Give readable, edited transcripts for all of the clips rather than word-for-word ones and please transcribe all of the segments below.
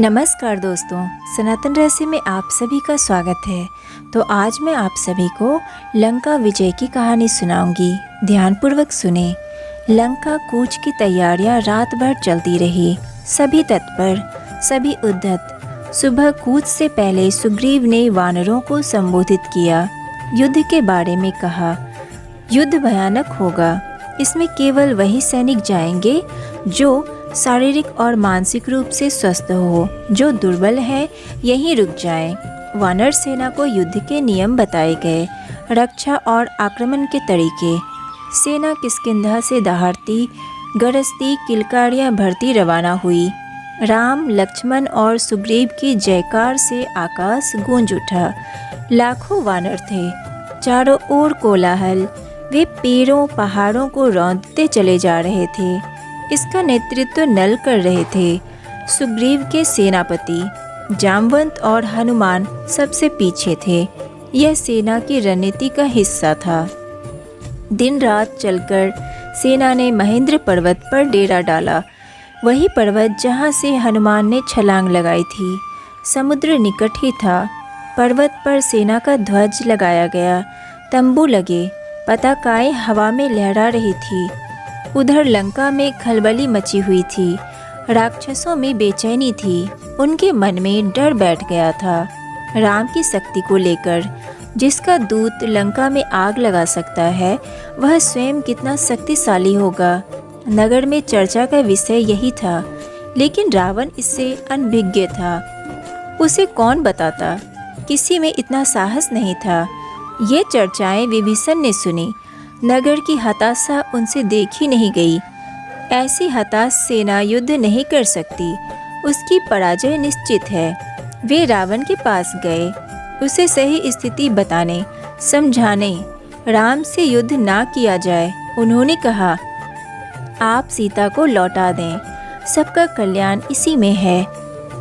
नमस्कार दोस्तों, सनातन रहस्य में आप सभी का स्वागत है। तो आज मैं आप सभी को लंका विजय की कहानी सुनाऊंगी। ध्यानपूर्वक सुने। लंका कूच की तैयारियां रात भर चलती रही। सभी तत्पर, सभी उद्धत। सुबह कूच से पहले सुग्रीव ने वानरों को संबोधित किया। युद्ध के बारे में कहा, युद्ध भयानक होगा। इसमें केवल वही सैनिक जाएंगे जो शारीरिक और मानसिक रूप से स्वस्थ हो। जो दुर्बल है यहीं रुक जाएं। वानर सेना को युद्ध के नियम बताए गए, रक्षा और आक्रमण के तरीके। सेना किष्किंधा से दहाड़ती गरजती किलकारियां भरती रवाना हुई। राम, लक्ष्मण और सुग्रीव की जयकार से आकाश गूंज उठा। लाखों वानर थे, चारों ओर कोलाहल। वे पेड़ों पहाड़ों को रौंदते चले जा रहे थे। इसका नेतृत्व नल कर रहे थे। सुग्रीव के सेनापति जामवंत और हनुमान सबसे पीछे थे। यह सेना की रणनीति का हिस्सा था। दिन रात चलकर सेना ने महेंद्र पर्वत पर डेरा डाला, वही पर्वत जहां से हनुमान ने छलांग लगाई थी। समुद्र निकट ही था। पर्वत पर सेना का ध्वज लगाया गया, तंबू लगे, पताकाएं हवा में लहरा रही थी। उधर लंका में खलबली मची हुई थी। राक्षसों में बेचैनी थी। उनके मन में डर बैठ गया था राम की शक्ति को लेकर। जिसका दूत लंका में आग लगा सकता है, वह स्वयं कितना शक्तिशाली होगा। नगर में चर्चा का विषय यही था, लेकिन रावण इससे अनभिज्ञ था। उसे कौन बताता? किसी में इतना साहस नहीं था। ये चर्चाएं विभीषण ने सुनी। नगर की हताशा उनसे देखी नहीं गई। ऐसी हताश सेना युद्ध नहीं कर सकती। उसकी पराजय निश्चित है। वे रावण के पास गए, उसे सही स्थिति बताने, समझाने। राम से युद्ध ना किया जाए। उन्होंने कहा, आप सीता को लौटा दें, सबका कल्याण इसी में है।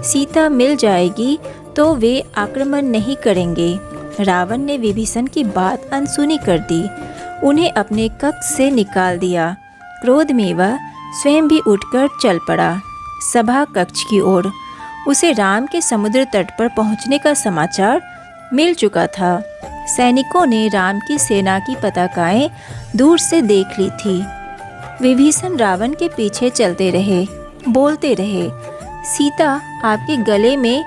सीता मिल जाएगी तो वे आक्रमण नहीं करेंगे। रावण ने विभीषण की बात अनसुनी कर दी। उन्हें अपने कक्ष से निकाल दिया। क्रोध में वह स्वयं भी उठकर चल पड़ा सभा कक्ष की ओर। उसे राम के समुद्र तट पर पहुंचने का समाचार मिल चुका था। सैनिकों ने राम की सेना की पताकाएं दूर से देख ली थी। विभीषण रावण के पीछे चलते रहे, बोलते रहे, सीता आपके गले में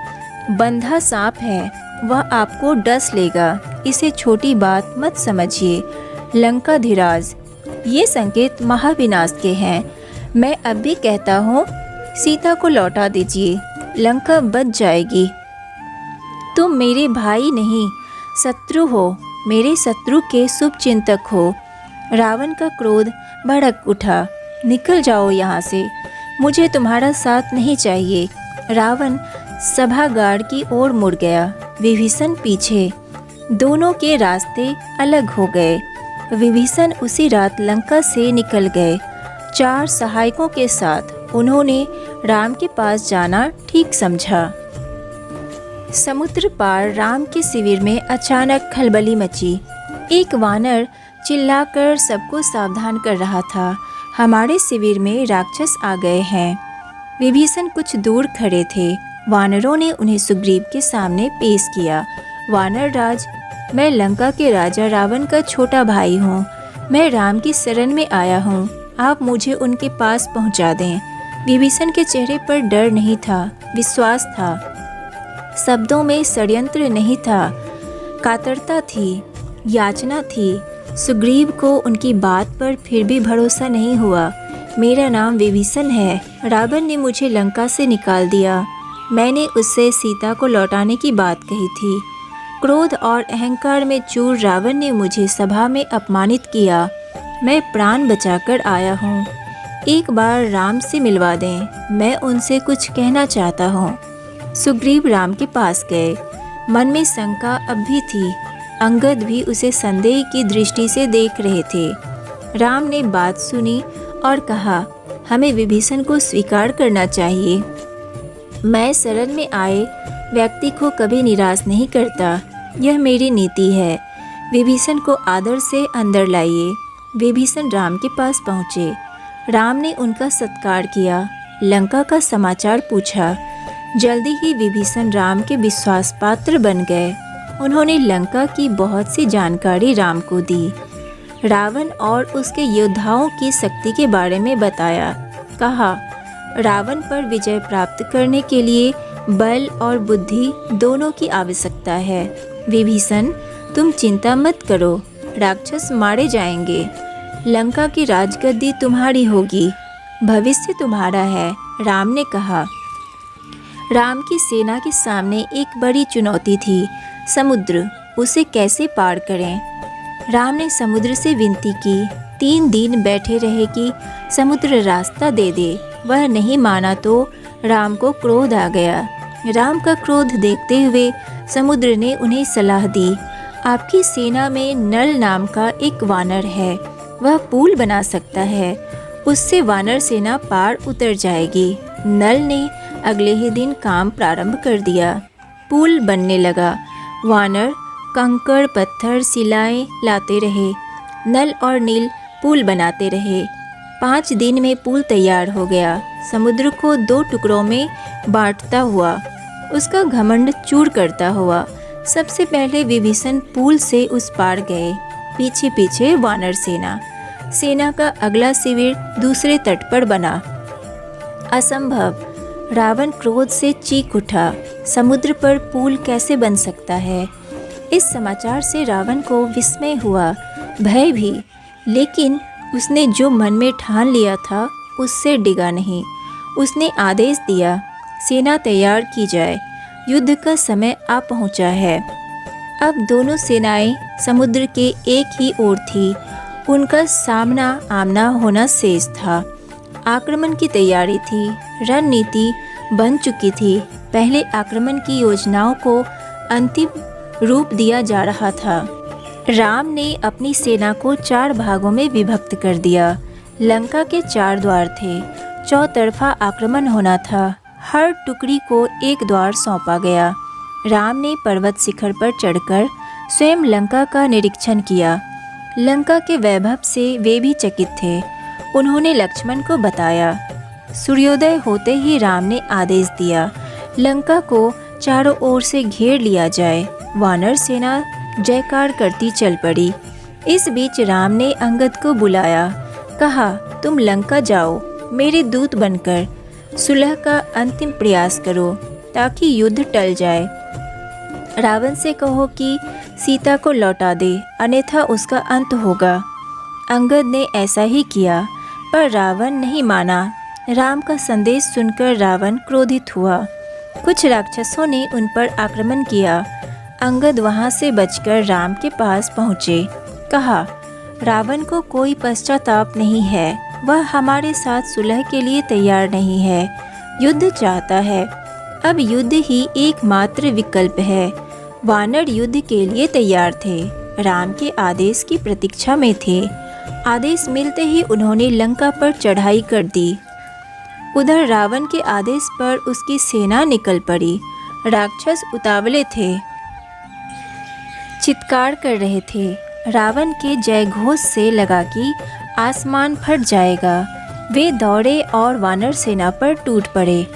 बंधा सांप है, वह आपको डस लेगा। इसे छोटी बात मत समझिए। लंकाधिराज, ये संकेत महाविनाश के हैं। मैं अब भी कहता हूँ, सीता को लौटा दीजिए, लंका बच जाएगी। तुम मेरे भाई नहीं, शत्रु हो। मेरे शत्रु के शुभ चिंतक हो। रावण का क्रोध भड़क उठा। निकल जाओ यहाँ से, मुझे तुम्हारा साथ नहीं चाहिए। रावण सभागार की ओर मुड़ गया, विभीषण पीछे। दोनों के रास्ते अलग हो गए। विभीषण उसी रात लंका से निकल गए। 4 सहायकों के साथ उन्होंने राम के पास जाना ठीक समझा। समुद्र पार राम के शिविर में अचानक खलबली मची। एक वानर चिल्लाकर सबको सावधान कर रहा था, हमारे शिविर में राक्षस आ गए हैं। विभीषण कुछ दूर खड़े थे। वानरों ने उन्हें सुग्रीव के सामने पेश किया। वानर राज, मैं लंका के राजा रावण का छोटा भाई हूँ। मैं राम की शरण में आया हूँ। आप मुझे उनके पास पहुँचा दें। विभीषण के चेहरे पर डर नहीं था, विश्वास था। शब्दों में षड्यंत्र नहीं था, कातरता थी, याचना थी। सुग्रीव को उनकी बात पर फिर भी भरोसा नहीं हुआ। मेरा नाम विभीषण है। रावण ने मुझे लंका से निकाल दिया। मैंने उससे सीता को लौटाने की बात कही थी। क्रोध और अहंकार में चूर रावण ने मुझे सभा में अपमानित किया। मैं प्राण बचाकर आया हूँ। एक बार राम से मिलवा दें, मैं उनसे कुछ कहना चाहता हूँ। सुग्रीव राम के पास गए। मन में शंका अब भी थी। अंगद भी उसे संदेह की दृष्टि से देख रहे थे। राम ने बात सुनी और कहा, हमें विभीषण को स्वीकार करना चाहिए। मैं शरण में आए व्यक्ति को कभी निराश नहीं करता, यह मेरी नीति है। विभीषण को आदर से अंदर लाइए। विभीषण राम के पास पहुँचे। राम ने उनका सत्कार किया, लंका का समाचार पूछा। जल्दी ही विभीषण राम के विश्वास पात्र बन गए। उन्होंने लंका की बहुत सी जानकारी राम को दी। रावण और उसके योद्धाओं की शक्ति के बारे में बताया। कहा, रावण पर विजय प्राप्त करने के लिए बल और बुद्धि दोनों की आवश्यकता है। विभीषण, तुम चिंता मत करो, राक्षस मारे जाएंगे। लंका की राजगद्दी तुम्हारी होगी, भविष्य तुम्हारा है। राम ने कहा। राम की सेना के सामने एक बड़ी चुनौती थी, समुद्र। उसे कैसे पार करें? राम ने समुद्र से विनती की। 3 दिन बैठे रहे कि समुद्र रास्ता दे दे। वह नहीं माना तो राम को क्रोध आ गया। राम का क्रोध देखते हुए समुद्र ने उन्हें सलाह दी। आपकी सेना में नल नाम का एक वानर है, वह पुल बना सकता है। उससे वानर सेना पार उतर जाएगी। नल ने अगले ही दिन काम प्रारंभ कर दिया। पुल बनने लगा। वानर कंकड़ पत्थर शिलाएं लाते रहे। नल और नील पुल बनाते रहे। 5 दिन में पुल तैयार हो गया। समुद्र को 2 टुकड़ों में बांटता हुआ, उसका घमंड चूर करता हुआ सबसे पहले विभीषण पुल से उस पार गए। पीछे पीछे वानर सेना का अगला शिविर दूसरे तट पर बना। असंभव! रावण क्रोध से चीख उठा। समुद्र पर पुल कैसे बन सकता है? इस समाचार से रावण को विस्मय हुआ, भय भी। लेकिन उसने जो मन में ठान लिया था उससे डिगा नहीं। उसने आदेश दिया, सेना तैयार की जाए, युद्ध का समय आ पहुंचा है। अब दोनों सेनाएं समुद्र के एक ही ओर थी। उनका सामना आमना होना शेष था। आक्रमण की तैयारी थी, रणनीति बन चुकी थी। पहले आक्रमण की योजनाओं को अंतिम रूप दिया जा रहा था। राम ने अपनी सेना को 4 भागों में विभक्त कर दिया। लंका के 4 द्वार थे, चौतरफा आक्रमण होना था। हर टुकड़ी को एक द्वार सौंपा गया। राम ने पर्वत शिखर पर चढ़कर स्वयं लंका का निरीक्षण किया। लंका के वैभव से वे भी चकित थे। उन्होंने लक्ष्मण को बताया। सूर्योदय होते ही राम ने आदेश दिया, लंका को चारों ओर से घेर लिया जाए। वानर सेना जयकार करती चल पड़ी। इस बीच राम ने अंगद को बुलाया। कहा, तुम लंका जाओ, मेरे दूत बनकर सुलह का अंतिम प्रयास करो ताकि युद्ध टल जाए। रावण से कहो कि सीता को लौटा दे, अन्यथा उसका अंत होगा। अंगद ने ऐसा ही किया, पर रावण नहीं माना। राम का संदेश सुनकर रावण क्रोधित हुआ। कुछ राक्षसों ने उन पर आक्रमण किया। अंगद वहां से बचकर राम के पास पहुँचे। कहा, रावण को कोई पश्चाताप नहीं है। वह हमारे साथ सुलह के लिए तैयार नहीं है, युद्ध चाहता है। अब युद्ध ही एकमात्र विकल्प है। वानर युद्ध के लिए तैयार थे, राम के आदेश की प्रतीक्षा में थे। आदेश मिलते ही उन्होंने लंका पर चढ़ाई कर दी। उधर रावण के आदेश पर उसकी सेना निकल पड़ी। राक्षस उतावले थे, चित्कार कर रहे थे। रावण के जयघोष से लगा कि आसमान फट जाएगा। वे दौड़े और वानर सेना पर टूट पड़े।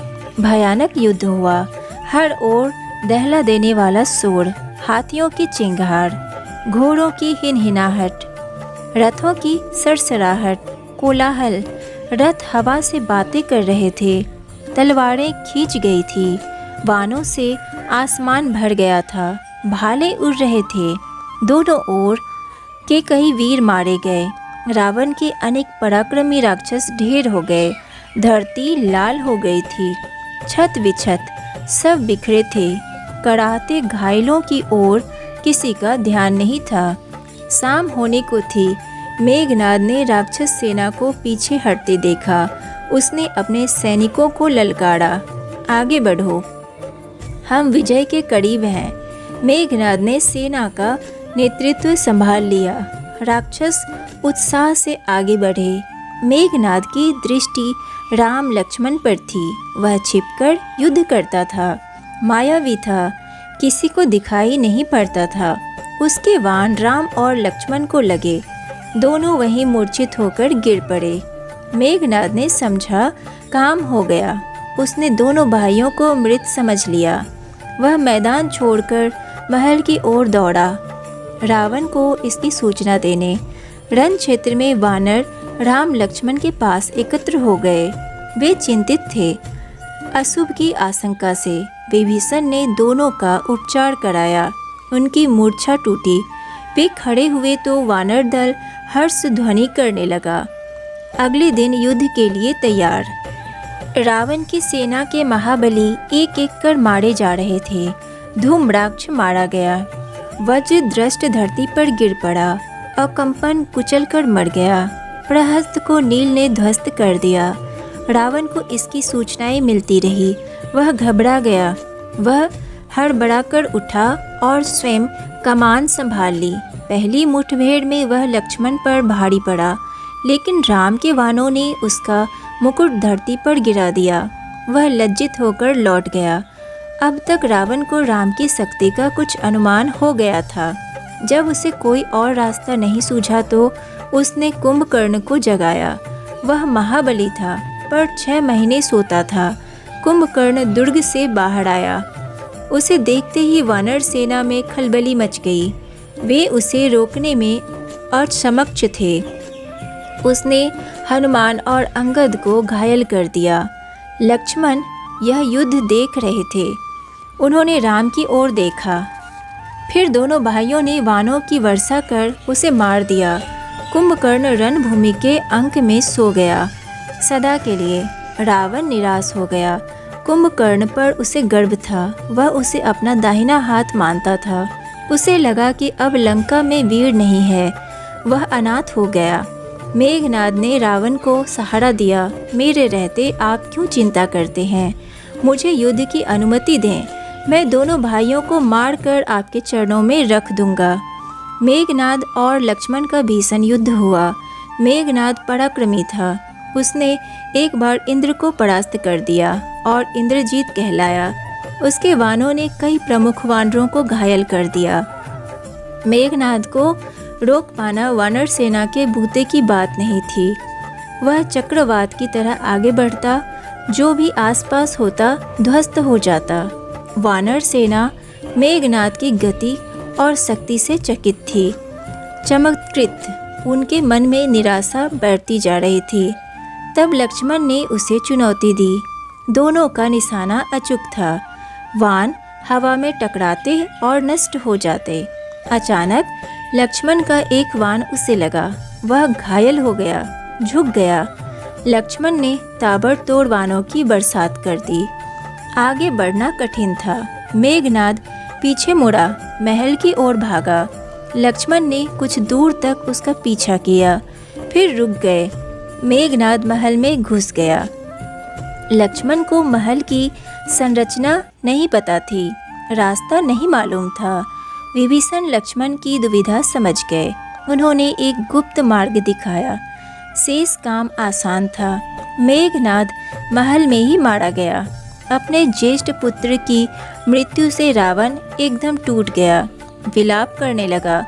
भयानक युद्ध हुआ। हर ओर दहला देने वाला शोर, हाथियों की चिंगार, घोड़ों की हिनहिनाहट, रथों की सरसराहट, कोलाहल। रथ हवा से बातें कर रहे थे, तलवारें खींच गई थी। बाणों से आसमान भर गया था। भाले उड़ रहे थे। दोनों ओर के कई वीर मारे गए। रावण के अनेक पराक्रमी राक्षस ढेर हो गए। धरती लाल हो गई थी। छत विछत सब बिखरे थे। कराहते घायलों की ओर किसी का ध्यान नहीं था। शाम होने को थी। मेघनाद ने राक्षस सेना को पीछे हटते देखा। उसने अपने सैनिकों को ललकारा, आगे बढ़ो, हम विजय के करीब हैं। मेघनाद ने सेना का नेतृत्व संभाल लिया। राक्षस उत्साह से आगे बढ़े। मेघनाद की दृष्टि राम लक्ष्मण पर थी। वह छिपकर युद्ध करता था, मायावी था, किसी को दिखाई नहीं पड़ता था। उसके बाण राम और लक्ष्मण को लगे। दोनों वहीं मूर्छित होकर गिर पड़े। मेघनाद ने समझा काम हो गया। उसने दोनों भाइयों को मृत समझ लिया। वह मैदान छोड़कर महल की ओर दौड़ा, रावण को इसकी सूचना देने। रण क्षेत्र में वानर राम लक्ष्मण के पास एकत्र हो गए। वे चिंतित थे। अशुभ की आशंका से विभीषण ने दोनों का उपचार कराया। उनकी मूर्छा टूटी। वे खड़े हुए तो वानर दल हर्ष ध्वनि करने लगा। अगले दिन युद्ध के लिए तैयार। रावण की सेना के महाबली एक एक कर मारे जा रहे थे। धूम्राक्ष मारा गया। वज्र दृष्ट धरती पर गिर पड़ा और कंपन कुचल कर मर गया। प्रहस्त को नील ने ध्वस्त कर दिया। रावण को इसकी सूचनाएं मिलती रही। वह घबरा गया। वह हड़बड़ा कर उठा और स्वयं कमान संभाल ली। पहली मुठभेड़ में वह लक्ष्मण पर भारी पड़ा, लेकिन राम के वानों ने उसका मुकुट धरती पर गिरा दिया। वह लज्जित होकर लौट गया। अब तक रावण को राम की शक्ति का कुछ अनुमान हो गया था। जब उसे कोई और रास्ता नहीं सूझा तो उसने कुंभकर्ण को जगाया। वह महाबली था, पर 6 महीने सोता था। कुंभकर्ण दुर्ग से बाहर आया। उसे देखते ही वानर सेना में खलबली मच गई। वे उसे रोकने में असमक्ष थे। उसने हनुमान और अंगद को घायल कर दिया। लक्ष्मण यह युद्ध देख रहे थे। उन्होंने राम की ओर देखा। फिर दोनों भाइयों ने वानों की वर्षा कर उसे मार दिया। कुंभकर्ण रणभूमि के अंक में सो गया। सदा के लिए रावण निराश हो गया। कुंभकर्ण पर उसे गर्व था। वह उसे अपना दाहिना हाथ मानता था। उसे लगा कि अब लंका में वीर नहीं है। वह अनाथ हो गया। मेघनाद ने रावण को सहारा दिया। मेरे रहते आप क्यों चिंता करते हैं? मुझे युद्ध की अनुमति दें। मैं दोनों भाइयों को मारकर आपके चरणों में रख दूंगा। मेघनाद और लक्ष्मण का भीषण युद्ध हुआ। मेघनाद पराक्रमी था। उसने एक बार इंद्र को परास्त कर दिया और इंद्रजीत कहलाया। उसके वानों ने कई प्रमुख वानरों को घायल कर दिया। मेघनाद को रोक पाना वानर सेना के बूते की बात नहीं थी। वह चक्रवात की तरह आगे बढ़ता, जो भी आसपास होता ध्वस्त हो जाता। वानर सेना मेघनाद की गति और शक्ति से चकित थी। चमत्कृत उनके मन में निराशा बढ़ती जा रही थी। तब लक्ष्मण ने उसे चुनौती दी। दोनों का निशाना अचूक था। वान हवा में टकराते और नष्ट हो जाते। अचानक लक्ष्मण का एक वान उसे लगा। वह घायल हो गया, झुक गया। लक्ष्मण ने ताबड़तोड़ वानों की बरसात कर दी। आगे बढ़ना कठिन था। मेघनाद पीछे मुड़ा, महल की ओर भागा। लक्ष्मण ने कुछ दूर तक उसका पीछा किया, फिर रुक गए। मेघनाद महल में घुस गया। लक्ष्मण को महल की संरचना नहीं पता थी, रास्ता नहीं मालूम था। विभीषण लक्ष्मण की दुविधा समझ गए। उन्होंने एक गुप्त मार्ग दिखाया। शेष काम आसान था। मेघनाद महल में ही मारा गया। अपने ज्येष्ठ पुत्र की मृत्यु से रावण एकदम टूट गया। विलाप करने लगा,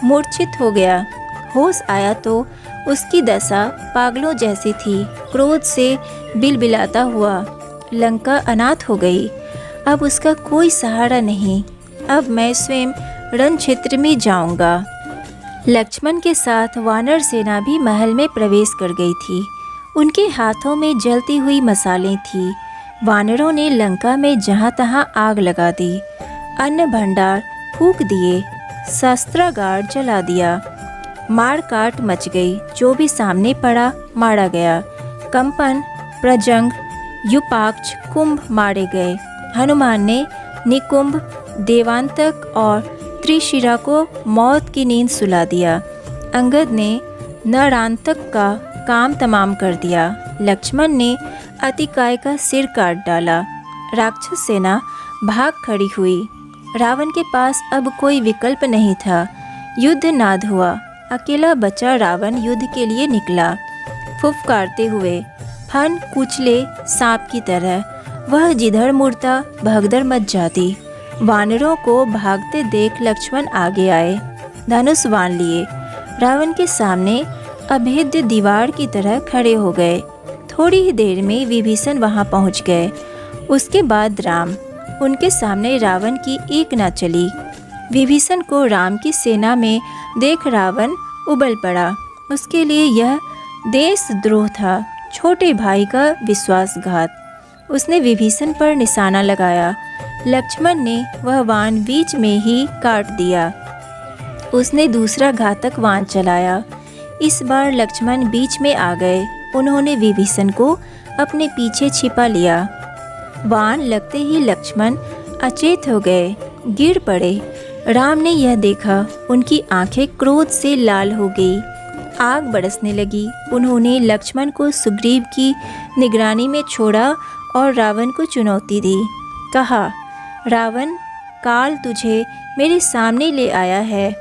मूर्छित हो गया। होश आया तो उसकी दशा पागलों जैसी थी। क्रोध से बिलबिलाता हुआ। लंका अनाथ हो गई। अब उसका कोई सहारा नहीं। अब मैं स्वयं रण क्षेत्र में जाऊंगा। लक्ष्मण के साथ वानर सेना भी महल में प्रवेश कर गई थी। उनके हाथों में जलती हुई मसालें थी। वानरों ने लंका में जहाँ तहाँ आग लगा दी। अन्न भंडार फूंक दिए। शस्त्रागार जला दिया। मार काट मच गई। जो भी सामने पड़ा मारा गया। कंपन, प्रजंग, युपाक्ष, कुंभ मारे गए। हनुमान ने निकुंभ, देवांतक और त्रिशिरा को मौत की नींद सुला दिया। अंगद ने नरांतक का काम तमाम कर दिया। लक्ष्मण ने अतिकाय का सिर काट डाला। राक्षस सेना भाग खड़ी हुई। रावण के पास अब कोई विकल्प नहीं था। युद्ध नाद हुआ। अकेला बचा रावण युद्ध के लिए निकला, फुफकारते हुए, फन कुचले सांप की तरह। वह जिधर मुड़ता भगदड़ मच जाती। वानरों को भागते देख लक्ष्मण आगे आए, धनुष बाण लिए। रावण के सामने अभेद्य दीवार की तरह खड़े हो गए। थोड़ी ही देर में विभीषण वहां पहुंच गए। उसके बाद राम, उनके सामने रावण की एक न चली। विभीषण को राम की सेना में देख रावण उबल पड़ा। उसके लिए यह देशद्रोह था, छोटे भाई का विश्वासघात। उसने विभीषण पर निशाना लगाया। लक्ष्मण ने वह बाण बीच में ही काट दिया। उसने दूसरा घातक बाण चलाया। इस बार लक्ष्मण बीच में आ गए। उन्होंने विभीषण को अपने पीछे छिपा लिया। बाण लगते ही लक्ष्मण अचेत हो गए, गिर पड़े। राम ने यह देखा, उनकी आंखें क्रोध से लाल हो गई, आग बरसने लगी। उन्होंने लक्ष्मण को सुग्रीव की निगरानी में छोड़ा और रावण को चुनौती दी। कहा, रावण, काल तुझे मेरे सामने ले आया है।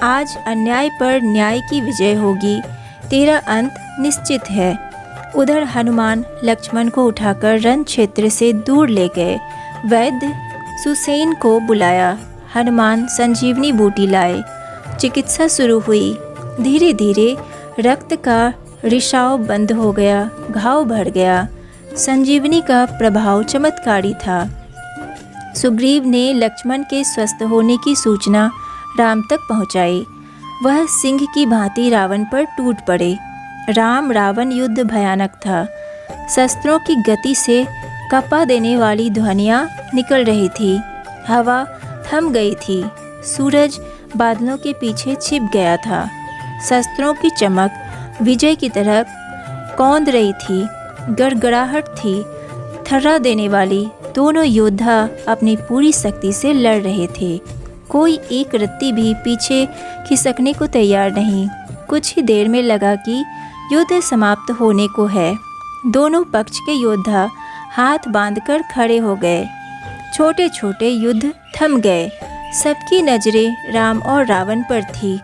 आज अन्याय पर न्याय की विजय होगी। तेरा अंत निश्चित है। उधर हनुमान लक्ष्मण को उठाकर रण क्षेत्र से दूर ले गए। वैद्य सुसेन को बुलाया। हनुमान संजीवनी बूटी लाए। चिकित्सा शुरू हुई। धीरे धीरे रक्त का रिसाव बंद हो गया, घाव भर गया। संजीवनी का प्रभाव चमत्कारी था। सुग्रीव ने लक्ष्मण के स्वस्थ होने की सूचना राम तक पहुंचाई। वह सिंह की भांति रावण पर टूट पड़े। राम रावण युद्ध भयानक था। शस्त्रों की गति से कपा देने वाली ध्वनियाँ निकल रही थी। हवा थम गई थी। सूरज बादलों के पीछे छिप गया था। शस्त्रों की चमक विजय की तरफ कौंध रही थी। गड़गड़ाहट थी थर्रा देने वाली। दोनों योद्धा अपनी पूरी शक्ति से लड़ रहे थे। कोई एक रत्ती भी पीछे खिसकने को तैयार नहीं। कुछ ही देर में लगा कि युद्ध समाप्त होने को है। दोनों पक्ष के योद्धा हाथ बांधकर खड़े हो गए। छोटे छोटे युद्ध थम गए। सबकी नजरें राम और रावण पर थी।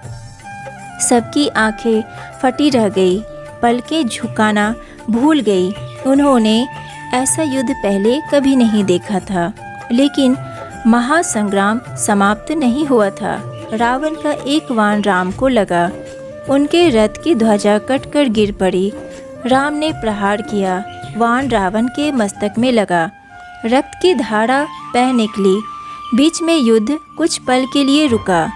सबकी आंखें फटी रह गई, पलकें झुकाना भूल गई। उन्होंने ऐसा युद्ध पहले कभी नहीं देखा था। लेकिन महासंग्राम समाप्त नहीं हुआ था। रावण का एक बाण राम को लगा। उनके रथ की ध्वजा कटकर गिर पड़ी। राम ने प्रहार किया। बाण रावण के मस्तक में लगा। रक्त की धारा बह निकली। बीच में युद्ध कुछ पल के लिए रुका।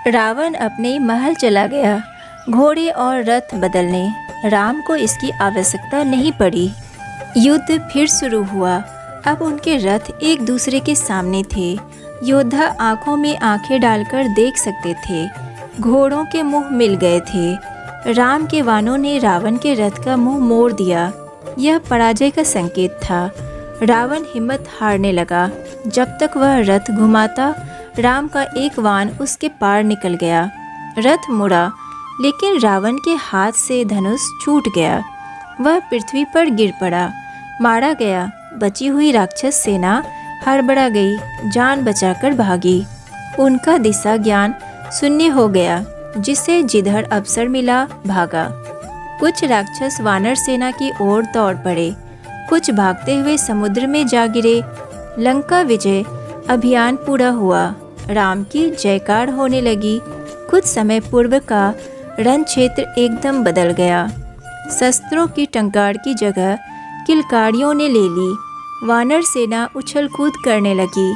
रावण अपने महल चला गया, घोड़े और रथ बदलने। राम को इसकी आवश्यकता नहीं पड़ी। युद्ध फिर शुरू हुआ। अब उनके रथ एक दूसरे के सामने थे। योद्धा आंखों में आंखें डालकर देख सकते थे। घोड़ों के मुंह मिल गए थे। राम के वानों ने रावण के रथ का मुंह मोड़ दिया। यह पराजय का संकेत था। रावण हिम्मत हारने लगा। जब तक वह रथ घुमाता, राम का एक वान उसके पार निकल गया। रथ मुड़ा, लेकिन रावण के हाथ से धनुष छूट गया। वह पृथ्वी पर गिर पड़ा, मारा गया। बची हुई राक्षस सेना हड़बड़ा गई, जान बचाकर भागी। उनका दिशा ज्ञान शून्य हो गया। जिसे जिधर अवसर मिला भागा। कुछ राक्षस वानर सेना की ओर दौड़ पड़े। कुछ भागते हुए समुद्र में जा गिरे। लंका विजय अभियान पूरा हुआ। राम की जयकार होने लगी। कुछ समय पूर्व का रण क्षेत्र एकदम बदल गया। शस्त्रों की टंकार की जगह किलकारियों ने ले ली। वानर सेना उछल कूद करने लगी।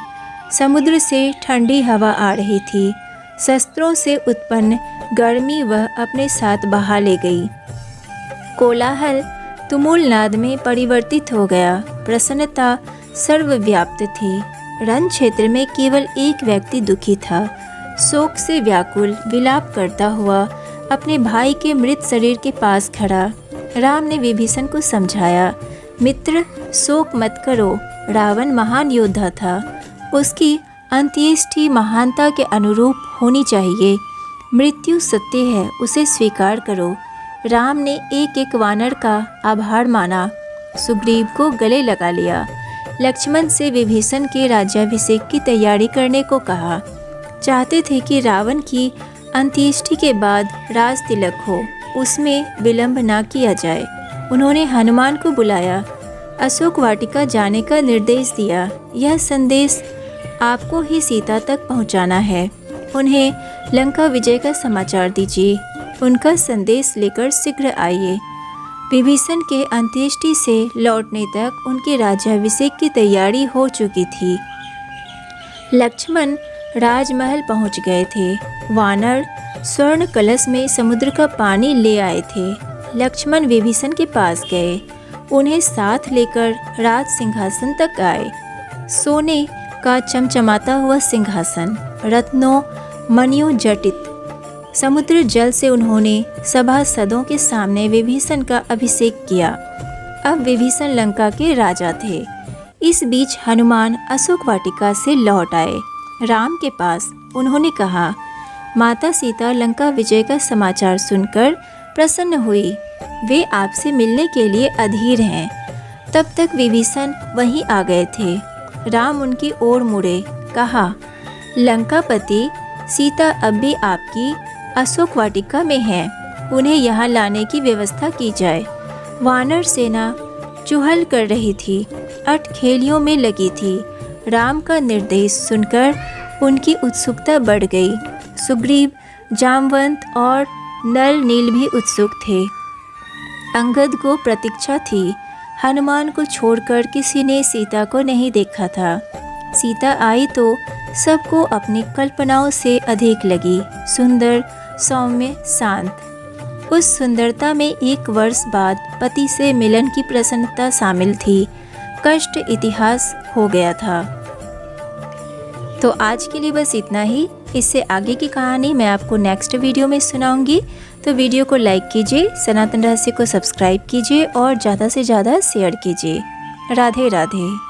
समुद्र से ठंडी हवा आ रही थी। शस्त्रों से उत्पन्न गर्मी वह अपने साथ बहा ले गई। कोलाहल तुमुल नाद में परिवर्तित हो गया। प्रसन्नता सर्वव्याप्त थी। रण क्षेत्र में केवल एक व्यक्ति दुखी था। शोक से व्याकुल विलाप करता हुआ अपने भाई के मृत शरीर के पास खड़ा। राम ने विभीषण को समझाया, मित्र, शोक मत करो। रावण महान योद्धा था। उसकी अंत्येष्टि महानता के अनुरूप होनी चाहिए। मृत्यु सत्य है, उसे स्वीकार करो। राम ने एक एक वानर का आभार माना। सुग्रीव को गले लगा लिया। लक्ष्मण से विभीषण के राज्याभिषेक की तैयारी करने को कहा। चाहते थे कि रावण की अंत्येष्टि के बाद राज तिलक हो, उसमें विलंब ना किया जाए। उन्होंने हनुमान को बुलाया, अशोक वाटिका जाने का निर्देश दिया। यह संदेश आपको ही सीता तक पहुंचाना है। उन्हें लंका विजय का समाचार दीजिए। उनका संदेश लेकर शीघ्र आइए। विभीषण के अंत्येष्टि से लौटने तक उनके राज्याभिषेक की तैयारी हो चुकी थी। लक्ष्मण राजमहल पहुंच गए थे। वानर स्वर्ण कलश में समुद्र का पानी ले आए थे। लक्ष्मण विभीषण के पास गए, उन्हें साथ लेकर राज सिंहासन तक आए। सोने का चमचमाता हुआ सिंहासन, रत्नों मणियों जटित समुद्र जल से उन्होंने सभासदों के सामने विभीषण का अभिषेक किया। अब विभीषण लंका के राजा थे। इस बीच हनुमान अशोक वाटिका से लौट आए। राम के पास उन्होंने कहा, माता सीता लंका विजय का समाचार सुनकर प्रसन्न हुई, वे आपसे मिलने के लिए अधीर हैं। तब तक विभीषण वहीं आ गए थे। राम उनकी ओर मुड़े, कहा, लंकापति सीता अब भी आपकी अशोक वाटिका में है, उन्हें यहाँ लाने की व्यवस्था की जाए। वानर सेना चुहल कर रही थी, अटखेलियों में लगी थी। राम का निर्देश सुनकर उनकी उत्सुकता बढ़ गई। सुग्रीव, जामवंत और नल नील भी उत्सुक थे। अंगद को प्रतीक्षा थी। हनुमान को छोड़कर किसी ने सीता को नहीं देखा था। सीता आई तो सबको अपनी कल्पनाओं से अधिक लगी। सुंदर, सौम्य, शांत। उस सुंदरता में 1 वर्ष बाद पति से मिलन की प्रसन्नता शामिल थी। कष्ट इतिहास हो गया था। तो आज के लिए बस इतना ही। इससे आगे की कहानी मैं आपको नेक्स्ट वीडियो में सुनाऊंगी। तो वीडियो को लाइक कीजिए, सनातन रहस्य को सब्सक्राइब कीजिए और ज़्यादा से ज़्यादा शेयर कीजिए। राधे राधे।